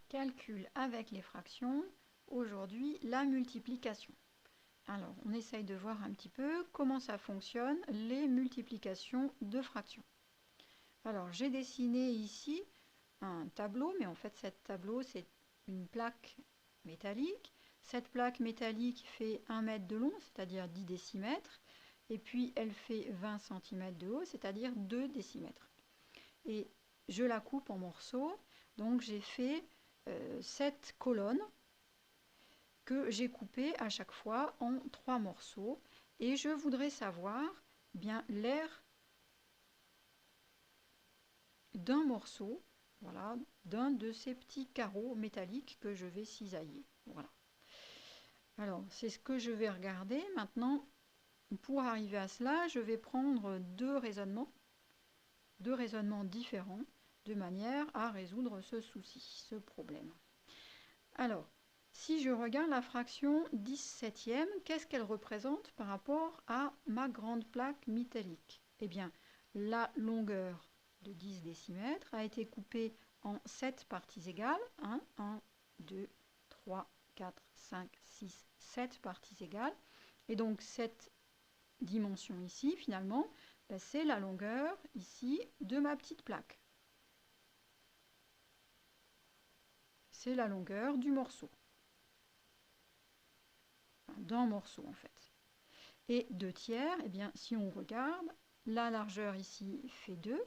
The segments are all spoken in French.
Calcul avec les fractions, aujourd'hui la multiplication. Alors, on essaye de voir un petit peu comment ça fonctionne, les multiplications de fractions. Alors, j'ai dessiné ici un tableau, mais en fait, ce tableau, c'est une plaque métallique. Cette plaque métallique fait 1 mètre de long, c'est-à-dire 10 décimètres, et puis elle fait 20 cm de haut, c'est-à-dire 2 décimètres. Et je la coupe en morceaux, donc j'ai fait 7 colonnes que j'ai coupées à chaque fois en 3 morceaux. Et je voudrais savoir bien l'aire d'un morceau, voilà, d'un de ces petits carreaux métalliques que je vais cisailler. Voilà. Alors, c'est ce que je vais regarder. Maintenant, pour arriver à cela, je vais prendre deux raisonnements différents, de manière à résoudre ce souci, ce problème. Alors, si je regarde la fraction 17e, qu'est-ce qu'elle représente par rapport à ma grande plaque métallique? Eh bien, la longueur de 10 décimètres a été coupée en 7 parties égales. 1, 2, 3, 4, 5, 6, 7 parties égales. Et donc, cette dimension ici, finalement, c'est la longueur ici de ma petite plaque. C'est la longueur du morceau. D'un morceau en fait. Et 2 tiers, eh bien, si on regarde, la largeur ici fait 2.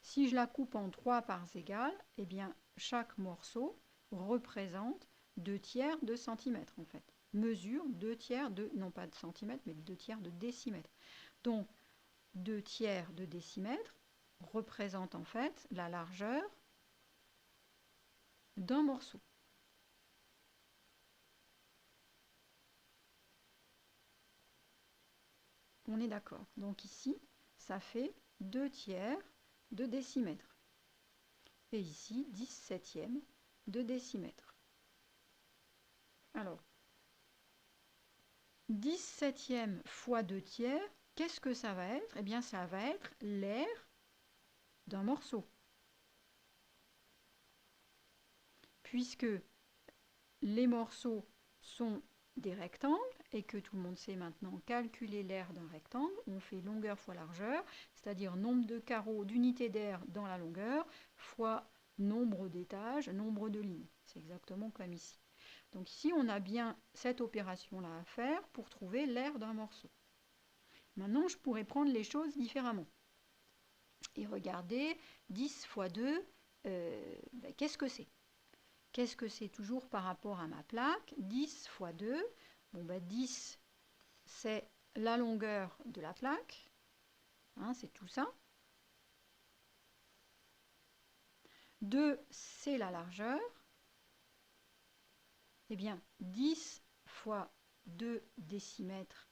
Si je la coupe en 3 parts égales, eh bien, chaque morceau représente 2 tiers de centimètre en fait. Mesure 2 tiers de, non pas de centimètre, mais 2 tiers de décimètre. Donc, 2 tiers de décimètre représente en fait la largeur d'un morceau. On est d'accord. Donc ici, ça fait 2 tiers de décimètre. Et ici, 17e de décimètre. Alors, 17e fois 2 tiers, qu'est-ce que ça va être? Eh bien, ça va être l'aire d'un morceau. Puisque les morceaux sont des rectangles et que tout le monde sait maintenant calculer l'aire d'un rectangle, on fait longueur fois largeur, c'est-à-dire nombre de carreaux d'unités d'aire dans la longueur fois nombre d'étages, nombre de lignes. C'est exactement comme ici. Donc ici, on a bien cette opération-là à faire pour trouver l'aire d'un morceau. Maintenant, je pourrais prendre les choses différemment. Et regarder 10 fois 2, qu'est-ce que c'est? Qu'est-ce que c'est toujours par rapport à ma plaque? 10 fois 2, bon, 10, c'est la longueur de la plaque, hein, c'est tout ça. 2, c'est la largeur. Eh bien, 10 fois 2 décimètres,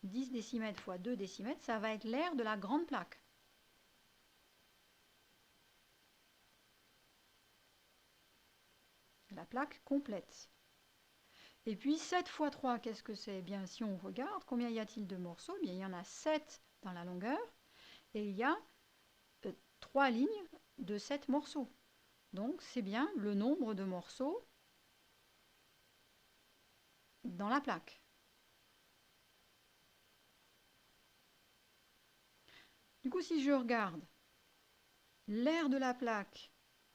10 décimètres fois 2 décimètres, ça va être l'aire de la grande plaque. La plaque complète. Et puis 7 fois 3, qu'est-ce que c'est? Eh bien, si on regarde, combien y a-t-il de morceaux? Eh bien, il y en a 7 dans la longueur, et il y a 3 lignes de 7 morceaux. Donc, c'est bien le nombre de morceaux dans la plaque. Du coup, si je regarde l'aire de la plaque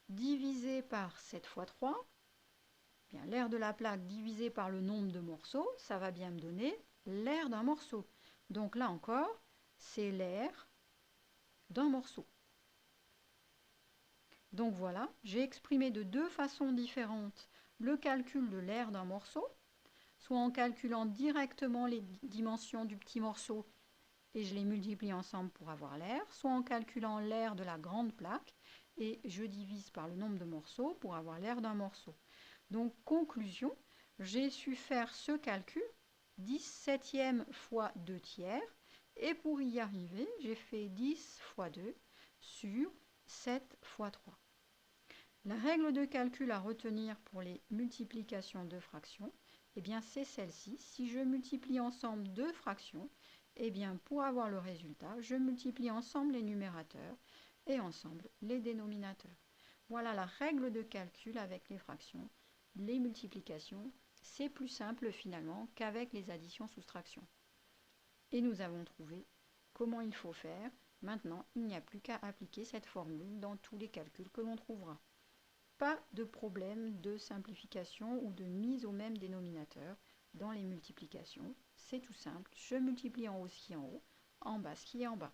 divisé par 7 fois 3, bien, l'aire de la plaque divisé par le nombre de morceaux, ça va bien me donner l'aire d'un morceau. Donc là encore, c'est l'aire d'un morceau. Donc voilà, j'ai exprimé de deux façons différentes le calcul de l'aire d'un morceau, soit en calculant directement les dimensions du petit morceau et je les multiplie ensemble pour avoir l'aire, soit en calculant l'aire de la grande plaque et je divise par le nombre de morceaux pour avoir l'aire d'un morceau. Donc conclusion, j'ai su faire ce calcul 17e fois 2 tiers et pour y arriver, j'ai fait 10 fois 2 sur 7 fois 3. La règle de calcul à retenir pour les multiplications de fractions, eh bien c'est celle-ci. Si je multiplie ensemble deux fractions, eh bien pour avoir le résultat, je multiplie ensemble les numérateurs et ensemble les dénominateurs. Voilà la règle de calcul avec les fractions. Les multiplications, c'est plus simple finalement qu'avec les additions-soustractions. Et nous avons trouvé comment il faut faire. Maintenant, il n'y a plus qu'à appliquer cette formule dans tous les calculs que l'on trouvera. Pas de problème de simplification ou de mise au même dénominateur dans les multiplications. C'est tout simple. Je multiplie en haut ce qui est en haut, en bas ce qui est en bas.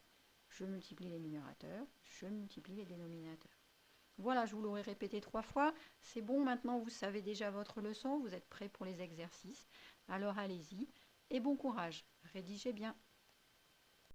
Je multiplie les numérateurs, je multiplie les dénominateurs. Voilà, je vous l'aurais répété 3 fois. C'est bon, maintenant vous savez déjà votre leçon, vous êtes prêts pour les exercices. Alors allez-y et bon courage. Rédigez bien.